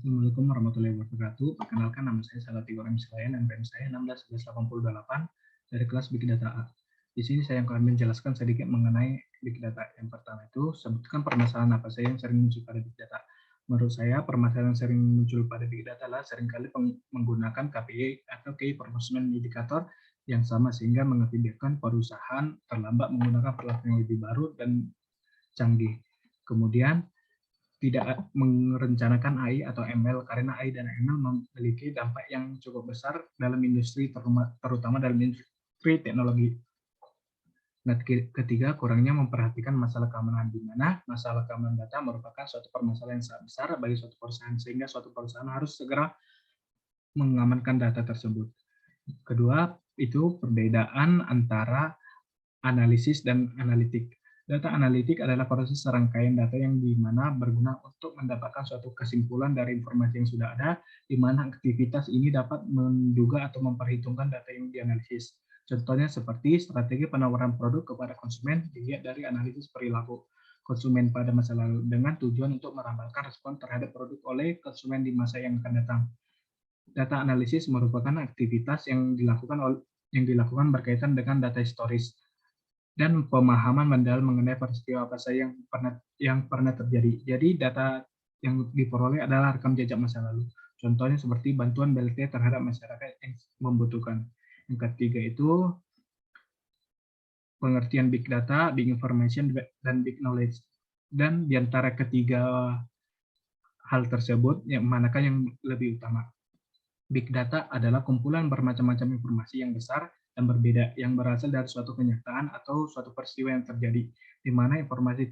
Assalamualaikum warahmatullahi wabarakatuh. Perkenalkan, nama saya Salatiga Remsilayan, NPM saya 161188 dari kelas Big Data A. Di sini saya akan menjelaskan sedikit mengenai Big Data. Yang pertama itu, sebutkan permasalahan apa saja yang sering muncul pada Big Data. Menurut saya, permasalahan yang sering muncul pada Big Data adalah seringkali menggunakan KPI atau Key Performance Indicator yang sama, sehingga mengakibatkan perusahaan terlambat menggunakan peralatan yang lebih baru dan canggih. Kemudian, tidak merencanakan AI atau ML karena AI dan ML memiliki dampak yang cukup besar dalam industri, terutama dalam industri teknologi. Nah, ketiga, kurangnya memperhatikan masalah keamanan, di mana masalah keamanan data merupakan suatu permasalahan yang sangat besar bagi suatu perusahaan, sehingga suatu perusahaan harus segera mengamankan data tersebut. Kedua, itu perbedaan antara analisis dan analitik. Data analitik adalah proses serangkaian data yang dimana berguna untuk mendapatkan suatu kesimpulan dari informasi yang sudah ada, di mana aktivitas ini dapat menduga atau memperhitungkan data yang dianalisis. Contohnya seperti strategi penawaran produk kepada konsumen dilihat dari analisis perilaku konsumen pada masa lalu dengan tujuan untuk meramalkan respon terhadap produk oleh konsumen di masa yang akan datang. Data analisis merupakan aktivitas yang dilakukan berkaitan dengan data historis dan pemahaman mendalam mengenai peristiwa apa saja yang pernah terjadi. Jadi data yang diperoleh adalah rekam jejak masa lalu. Contohnya seperti bantuan BLT terhadap masyarakat yang membutuhkan. Yang ketiga itu pengertian big data, big information, dan big knowledge. Dan di antara ketiga hal tersebut, yang manakah yang lebih utama? Big data adalah kumpulan bermacam-macam informasi yang besar dan berbeda yang berasal dari suatu kenyataan atau suatu peristiwa yang terjadi, di mana informasi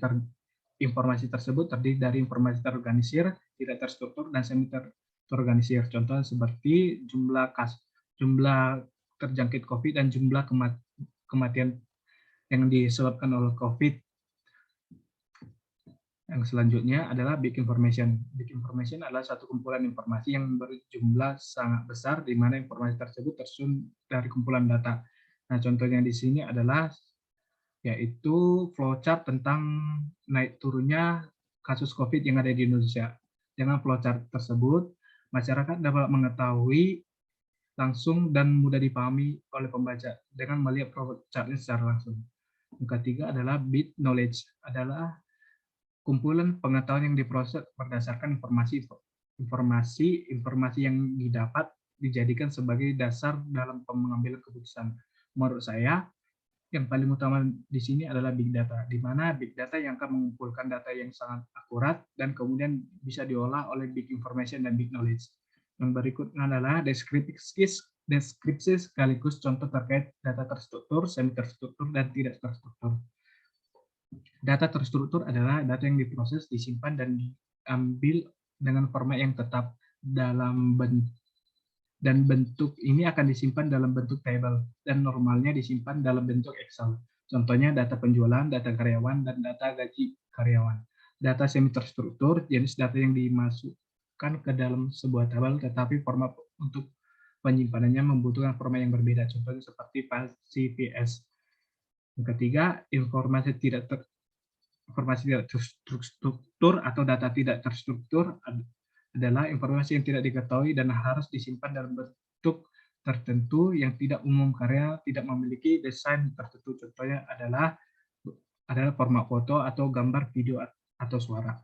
tersebut terdiri dari informasi terorganisir, tidak terstruktur, dan semi terorganisir. Contoh seperti jumlah terjangkit COVID dan jumlah kematian yang disebabkan oleh COVID. Yang selanjutnya adalah big information. Big information adalah satu kumpulan informasi yang berjumlah sangat besar, di mana informasi tersebut tersusun dari kumpulan data. Nah, contohnya di sini adalah yaitu flowchart tentang naik turunnya kasus COVID yang ada di Indonesia. Dengan flowchart tersebut, masyarakat dapat mengetahui langsung dan mudah dipahami oleh pembaca dengan melihat flowchart-nya secara langsung. Yang ketiga adalah big knowledge, adalah kumpulan pengetahuan yang diproses berdasarkan informasi yang didapat dijadikan sebagai dasar dalam pengambilan keputusan. Menurut saya, yang paling utama di sini adalah big data, di mana big data yang akan mengumpulkan data yang sangat akurat dan kemudian bisa diolah oleh big information dan big knowledge. Yang berikutnya adalah deskripsi sekaligus contoh terkait data terstruktur, semi terstruktur, dan tidak terstruktur. Data terstruktur adalah data yang diproses, disimpan, dan diambil dengan format yang tetap dan bentuk ini akan disimpan dalam bentuk table dan normalnya disimpan dalam bentuk Excel. Contohnya data penjualan, data karyawan, dan data gaji karyawan. Data semi terstruktur jenis data yang dimasukkan ke dalam sebuah tabel, tetapi format untuk penyimpanannya membutuhkan format yang berbeda. Contohnya seperti CVS. Yang ketiga, informasi tidak terstruktur atau data tidak terstruktur adalah informasi yang tidak diketahui dan harus disimpan dalam bentuk tertentu yang tidak umum karya tidak memiliki desain tertentu. Contohnya adalah format foto atau gambar, video, atau suara.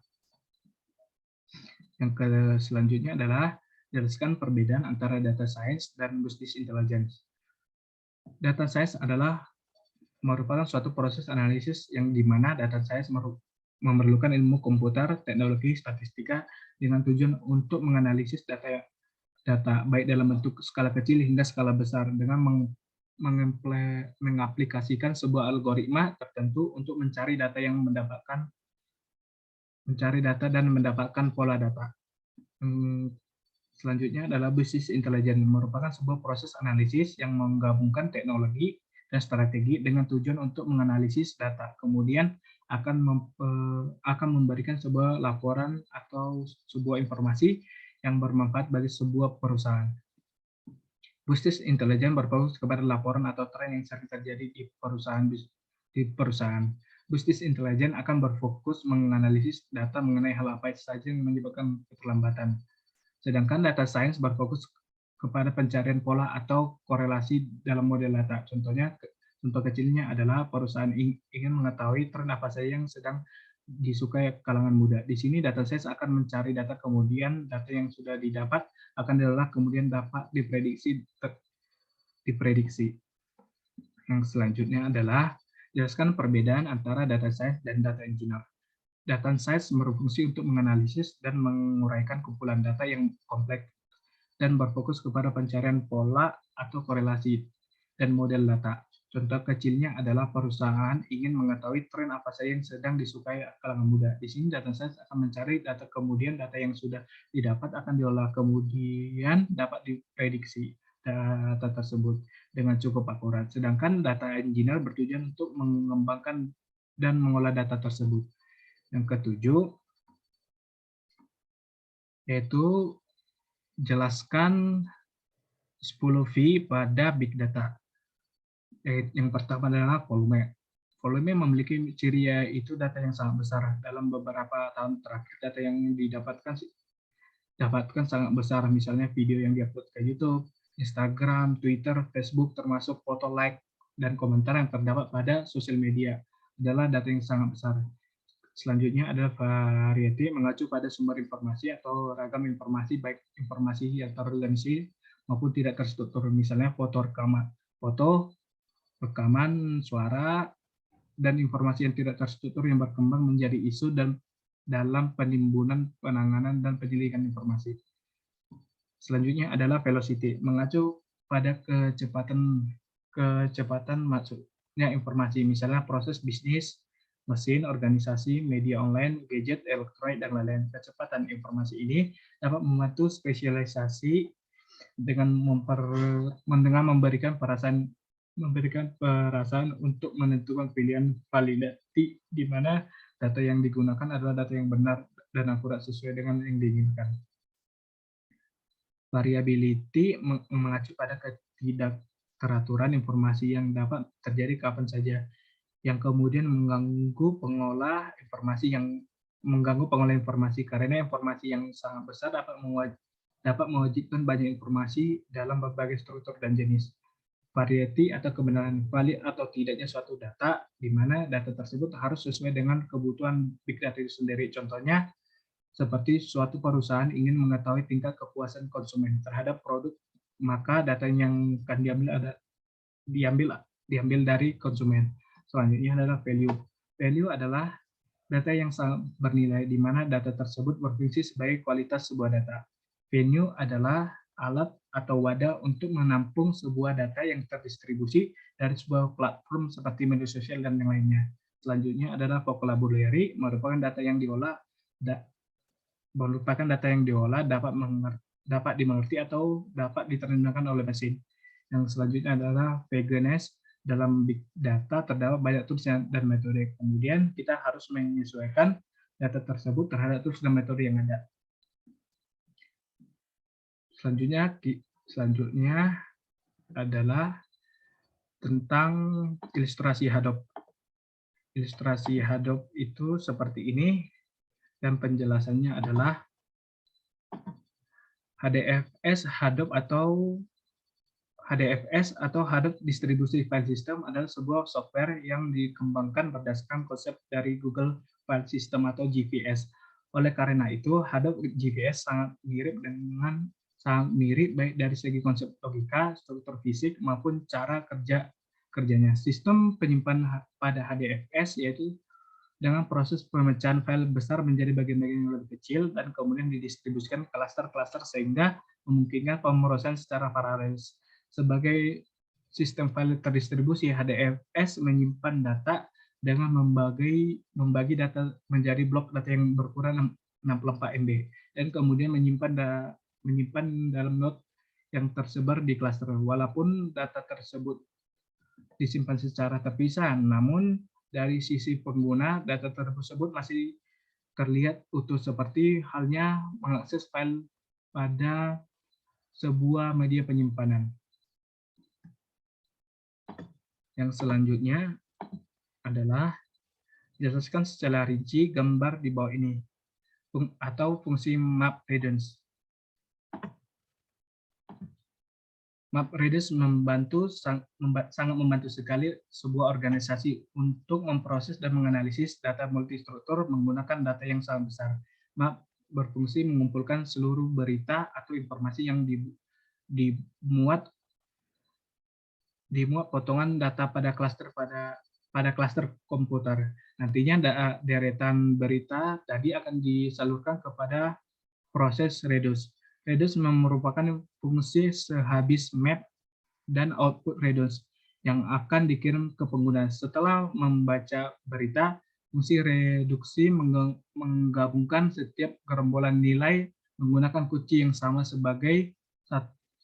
Yang selanjutnya adalah jelaskan perbedaan antara data science dan business intelligence. Data science adalah merupakan suatu proses analisis yang dimana data science memerlukan ilmu komputer, teknologi, statistika dengan tujuan untuk menganalisis data baik dalam bentuk skala kecil hingga skala besar dengan mengaplikasikan sebuah algoritma tertentu untuk mencari data dan mendapatkan pola data. Selanjutnya adalah business intelligence, merupakan sebuah proses analisis yang menggabungkan teknologi dan strategi dengan tujuan untuk menganalisis data, kemudian akan memberikan sebuah laporan atau sebuah informasi yang bermanfaat bagi sebuah perusahaan. Business intelligence berfokus kepada laporan atau tren yang sering terjadi di perusahaan. Business intelligence akan berfokus menganalisis data mengenai hal apa saja yang menyebabkan keterlambatan. Sedangkan data science berfokus kepada pencarian pola atau korelasi dalam model data. Contoh kecilnya adalah perusahaan ingin mengetahui tren apa saja yang sedang disukai kalangan muda. Di sini data science akan mencari data, kemudian data yang sudah didapat akan diolah, kemudian dapat diprediksi. Yang selanjutnya adalah jelaskan perbedaan antara data science dan data engineer. Data science berfungsi untuk menganalisis dan menguraikan kumpulan data yang kompleks dan berfokus kepada pencarian pola atau korelasi dan model data. Contoh kecilnya adalah perusahaan ingin mengetahui tren apa saja yang sedang disukai kalangan muda. Di sini data science akan mencari data, kemudian data yang sudah didapat akan diolah, kemudian dapat diprediksi data tersebut dengan cukup akurat. Sedangkan data engineer bertujuan untuk mengembangkan dan mengolah data tersebut. Yang ketujuh, yaitu jelaskan 10 V pada Big Data. Yang pertama adalah volume. Volume memiliki ciri yaitu data yang sangat besar. Dalam beberapa tahun terakhir, data yang dapatkan sangat besar. Misalnya video yang diupload ke YouTube, Instagram, Twitter, Facebook, termasuk foto, like, dan komentar yang terdapat pada sosial media adalah data yang sangat besar. Selanjutnya adalah variety, mengacu pada sumber informasi atau ragam informasi, baik informasi yang terorganisir maupun tidak terstruktur. Misalnya foto, rekaman suara, dan informasi yang tidak terstruktur yang berkembang menjadi isu dan dalam penimbunan, penanganan, dan penyelidikan informasi. Selanjutnya adalah velocity, mengacu pada kecepatan maksudnya informasi, misalnya proses bisnis, mesin, organisasi, media online, gadget, elektronik, dan lain-lain. Kecepatan informasi ini dapat membantu spesialisasi dengan memberikan perasaan untuk menentukan pilihan validasi, di mana data yang digunakan adalah data yang benar dan akurat sesuai dengan yang diinginkan. Variability mengacu pada ketidakteraturan informasi yang dapat terjadi kapan saja, yang kemudian mengganggu pengolah informasi karena informasi yang sangat besar dapat mewajibkan banyak informasi dalam berbagai struktur dan jenis. Variety atau kebenaran, valid atau tidaknya suatu data, di mana data tersebut harus sesuai dengan kebutuhan big data itu sendiri. Contohnya, seperti suatu perusahaan ingin mengetahui tingkat kepuasan konsumen terhadap produk, maka data yang akan diambil dari konsumen. Selanjutnya adalah value. Value adalah data yang sangat bernilai, di mana data tersebut berfungsi sebagai kualitas sebuah data. Venue adalah alat atau wadah untuk menampung sebuah data yang terdistribusi dari sebuah platform seperti media sosial dan yang lainnya. Selanjutnya adalah vocabulary, merupakan data yang diolah dapat dimengerti atau dapat diterjemahkan oleh mesin. Yang selanjutnya adalah vagueness. Dalam big data terdapat banyak tools dan metode. Kemudian kita harus menyesuaikan data tersebut terhadap tools dan metode yang ada. Selanjutnya adalah tentang ilustrasi Hadoop. Ilustrasi Hadoop itu seperti ini, dan penjelasannya adalah HDFS Hadoop Distributed File System adalah sebuah software yang dikembangkan berdasarkan konsep dari Google File System atau GFS. Oleh karena itu, Hadoop GFS sangat mirip baik dari segi konsep logika, struktur fisik, maupun cara kerjanya. Sistem penyimpanan pada HDFS yaitu dengan proses pemecahan file besar menjadi bagian-bagian yang lebih kecil dan kemudian didistribusikan ke klaster-klaster sehingga memungkinkan pemrosesan secara paralel. Sebagai sistem file terdistribusi, HDFS menyimpan data dengan membagi data menjadi blok data yang berukuran 64 MB dan kemudian menyimpan dalam node yang tersebar di klaster. Walaupun data tersebut disimpan secara terpisah, namun dari sisi pengguna, data tersebut masih terlihat utuh, seperti halnya mengakses file pada sebuah media penyimpanan. Yang selanjutnya adalah jelaskan secara rinci gambar di bawah ini, atau fungsi map redundancy. MapReduce sangat membantu sekali sebuah organisasi untuk memproses dan menganalisis data multistruktur menggunakan data yang sangat besar. Map berfungsi mengumpulkan seluruh berita atau informasi yang dimuat potongan data pada klaster komputer. Nantinya deretan berita tadi akan disalurkan kepada proses Reduce. Reduce merupakan fungsi sehabis map dan output Reduce yang akan dikirim ke pengguna. Setelah membaca berita, fungsi reduksi menggabungkan setiap gerombolan nilai menggunakan kunci yang sama sebagai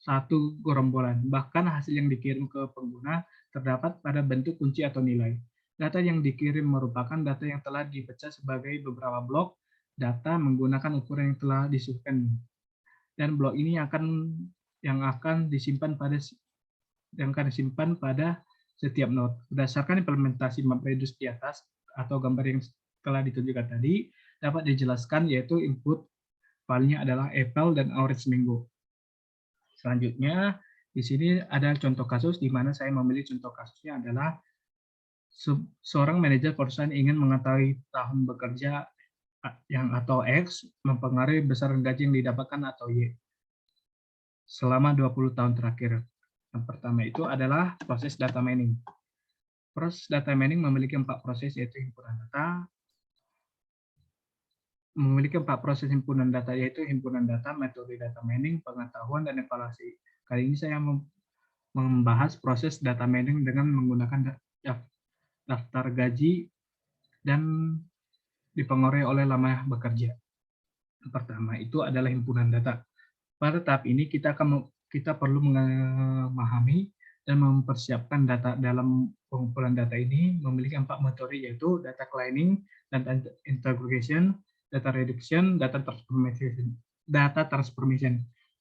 satu gerombolan. Bahkan hasil yang dikirim ke pengguna terdapat pada bentuk kunci atau nilai. Data yang dikirim merupakan data yang telah dipecah sebagai beberapa blok data menggunakan ukuran yang telah disusun. Dan blok ini yang akan disimpan pada setiap node. Berdasarkan implementasi MapReduce di atas atau gambar yang telah ditunjukkan tadi, dapat dijelaskan yaitu input filenya adalah Apple dan Orange Mango. Selanjutnya, di sini ada contoh kasus di mana saya memilih contoh kasusnya adalah seorang manajer perusahaan ingin mengetahui tahun bekerja yang atau X mempengaruhi besaran gaji yang didapatkan atau Y selama 20 tahun terakhir. Yang pertama itu adalah proses data mining. Proses data mining memiliki 4 proses, yaitu himpunan data, metode data mining, pengetahuan, dan evaluasi. Kali ini saya membahas proses data mining dengan menggunakan daftar gaji dan dipengaruhi oleh lama bekerja. Yang pertama itu adalah himpunan data. Pada tahap ini kita perlu memahami dan mempersiapkan data. Dalam pengumpulan data ini memiliki 4 metode, yaitu data cleaning, data integration, data reduction, data transformation.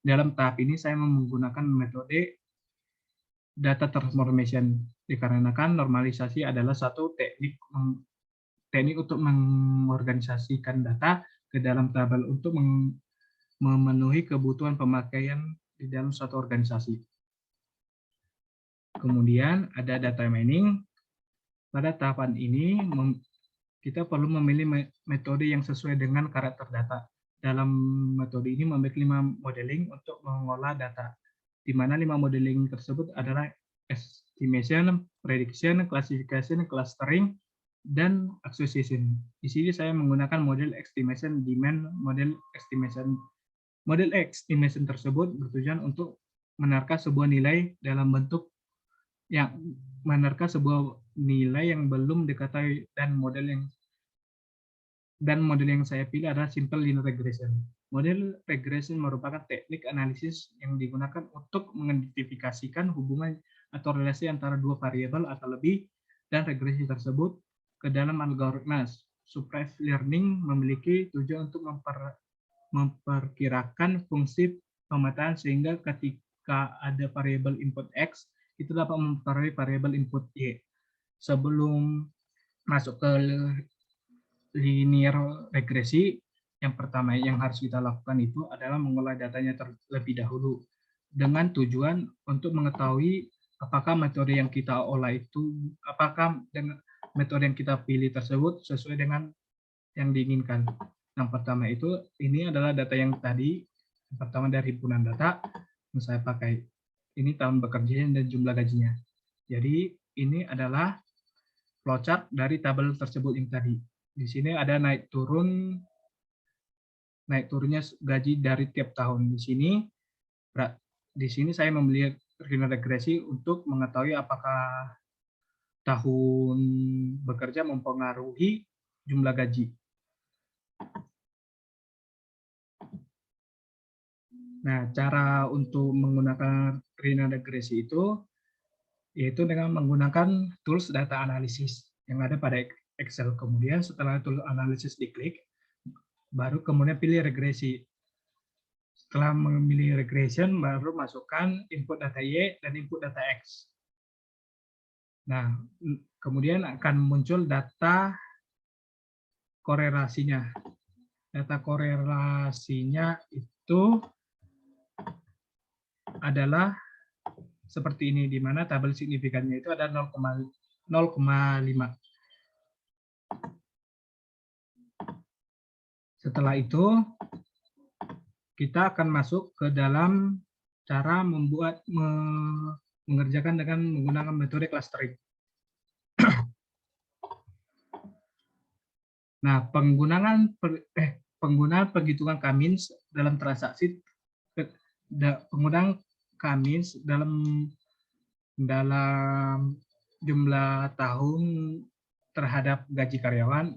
Dalam tahap ini saya menggunakan metode data transformation dikarenakan normalisasi adalah satu teknik untuk mengorganisasikan data ke dalam tabel untuk memenuhi kebutuhan pemakaian di dalam suatu organisasi. Kemudian ada data mining. Pada tahapan ini kita perlu memilih metode yang sesuai dengan karakter data. Dalam metode ini memiliki 5 modeling untuk mengolah data, di mana 5 modeling tersebut adalah estimation, prediction, classification, clustering, dan association. Di sini saya menggunakan model estimation demand. Model estimation tersebut bertujuan untuk menerka sebuah nilai dalam bentuk yang belum diketahui, dan model yang saya pilih adalah simple linear regression. Model regression merupakan teknik analisis yang digunakan untuk mengidentifikasikan hubungan atau relasi antara dua variabel atau lebih, dan regresi tersebut ke dalam algoritma. Supervised learning memiliki tujuan untuk memperkirakan fungsi pemetaan sehingga ketika ada variabel input X, itu dapat mempengaruhi variabel input Y. Sebelum masuk ke linear regresi, yang pertama yang harus kita lakukan itu adalah mengolah datanya terlebih dahulu dengan tujuan untuk mengetahui apakah metode yang kita pilih tersebut sesuai dengan yang diinginkan. Yang pertama ini adalah data yang tadi, yang pertama dari himpunan data yang saya pakai. Ini tahun bekerja dan jumlah gajinya. Jadi ini adalah flowchart dari tabel tersebut yang tadi. Di sini ada naik turunnya gaji dari tiap tahun. Di sini saya memilih linear regresi untuk mengetahui apakah tahun bekerja mempengaruhi jumlah gaji. Nah, cara untuk menggunakan linear regresi itu yaitu dengan menggunakan tools data analysis yang ada pada Excel. Kemudian setelah tool analysis diklik, baru kemudian pilih regresi. Setelah memilih regression, baru masukkan input data Y dan input data X. Nah, kemudian akan muncul data korelasinya. Data korelasinya itu adalah seperti ini, di mana tabel signifikannya itu ada 0,5. Setelah itu, kita akan masuk ke dalam cara mengerjakan dengan menggunakan metode clustering. Nah, penggunaan penghitungan Cummins dalam transaksi penggunaan Cummins dalam jumlah tahun terhadap gaji karyawan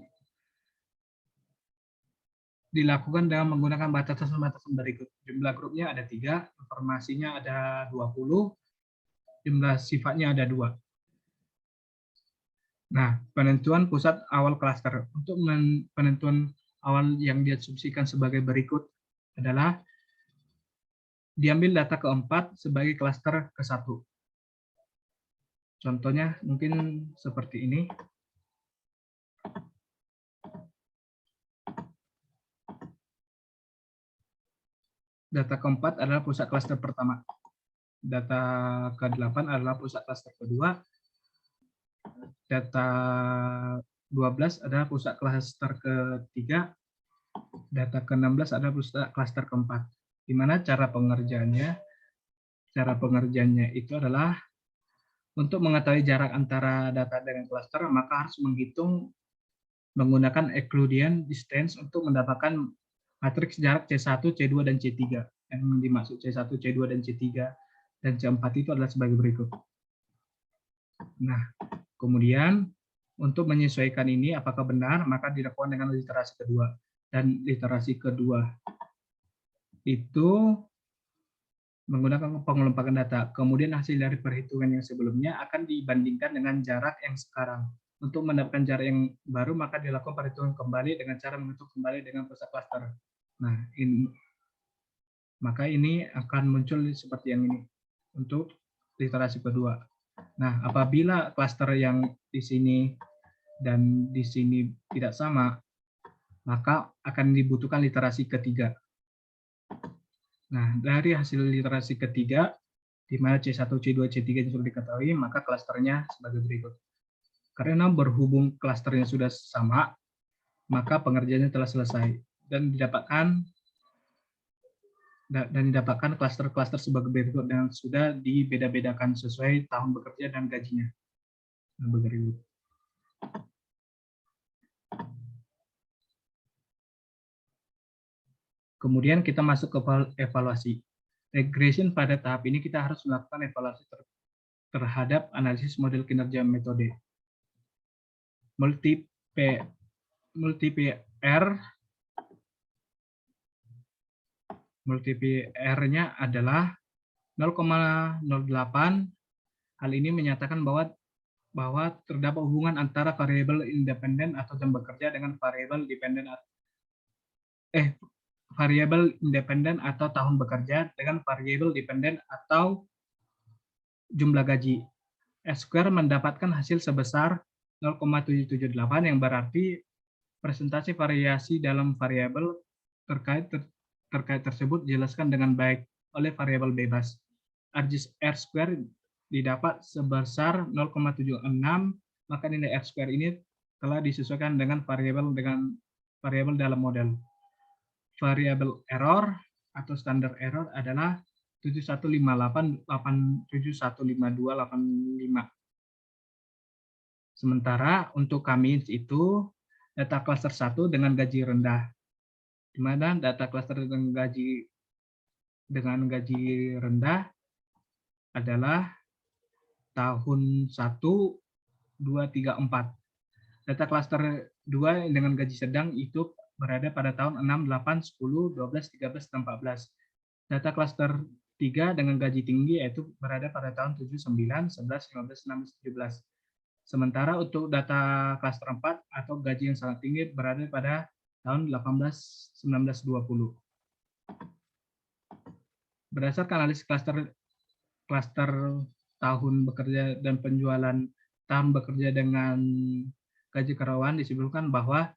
dilakukan dengan menggunakan batasan-batasan berikut. Jumlah grupnya ada 3, informasinya ada 20, jumlah sifatnya ada 2. Nah, penentuan pusat awal klaster. Untuk penentuan awal yang diasumsikan sebagai berikut adalah diambil data keempat sebagai klaster ke-1. Contohnya mungkin seperti ini. Data keempat adalah pusat klaster pertama. Data ke-8 adalah pusat klaster kedua. Data 12 adalah pusat klaster ketiga. Data ke-16 adalah pusat klaster keempat. Di mana cara pengerjaannya? Cara pengerjaannya itu adalah untuk mengetahui jarak antara data dengan klaster, maka harus menghitung menggunakan Euclidean distance untuk mendapatkan matriks jarak C1, C2, dan C3. Yang dimaksud C1, C2, dan C3 dan C4 itu adalah sebagai berikut. Nah, kemudian untuk menyesuaikan ini apakah benar, maka dilakukan dengan literasi kedua. Dan literasi kedua itu menggunakan pengelompokan data. Kemudian hasil dari perhitungan yang sebelumnya akan dibandingkan dengan jarak yang sekarang. Untuk mendapatkan jarak yang baru, maka dilakukan perhitungan kembali dengan cara menghitung kembali dengan pusat klaster. Nah, maka ini akan muncul seperti yang ini untuk literasi kedua. Nah, apabila klaster yang di sini dan di sini tidak sama, maka akan dibutuhkan literasi ketiga. Nah, dari hasil literasi ketiga, di mana C1, C2, C3 yang sudah diketahui, maka klasternya sebagai berikut. Karena berhubung klasternya sudah sama, maka pengerjaannya telah selesai dan didapatkan klaster-klaster sebagai berikut dan sudah dibeda-bedakan sesuai tahun bekerja dan gajinya. Nah, berikut. Kemudian kita masuk ke evaluasi. Regression pada tahap ini kita harus melakukan evaluasi terhadap analisis model kinerja metode. Multi-PR-nya adalah 0,08. Hal ini menyatakan bahwa terdapat hubungan antara variabel independen atau jam bekerja dengan variabel independen atau tahun bekerja dengan variabel dependen atau jumlah gaji. S-square mendapatkan hasil sebesar 0,778 yang berarti presentasi variasi dalam variabel terkait tersebut dijelaskan dengan baik oleh variabel bebas. R-square didapat sebesar 0,76, maka nilai R-square ini telah disesuaikan dengan variabel dalam model. Variabel error atau standar error adalah 7158871525. Sementara untuk Cummins itu data klaster 1 dengan gaji rendah, di mana data klaster dengan gaji rendah adalah tahun 1, 2, 3, 4. Data klaster 2 dengan gaji sedang itu berada pada tahun 6, 8, 10, 12, 13, dan 14. Data klaster 3 dengan gaji tinggi yaitu berada pada tahun 7, 9, 11, 15, 16, 17. Sementara untuk data klaster 4 atau gaji yang sangat tinggi berada pada tahun 18, 19, 20. Berdasarkan analisis klaster tahun bekerja dan penjualan tahun bekerja dengan gaji karyawan disebutkan bahwa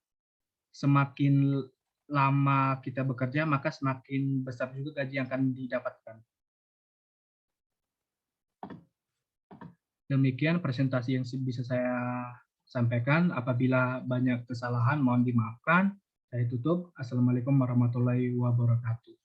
semakin lama kita bekerja, maka semakin besar juga gaji yang akan didapatkan. Demikian presentasi yang bisa saya sampaikan. Apabila banyak kesalahan, mohon dimaafkan. Saya tutup. Assalamualaikum warahmatullahi wabarakatuh.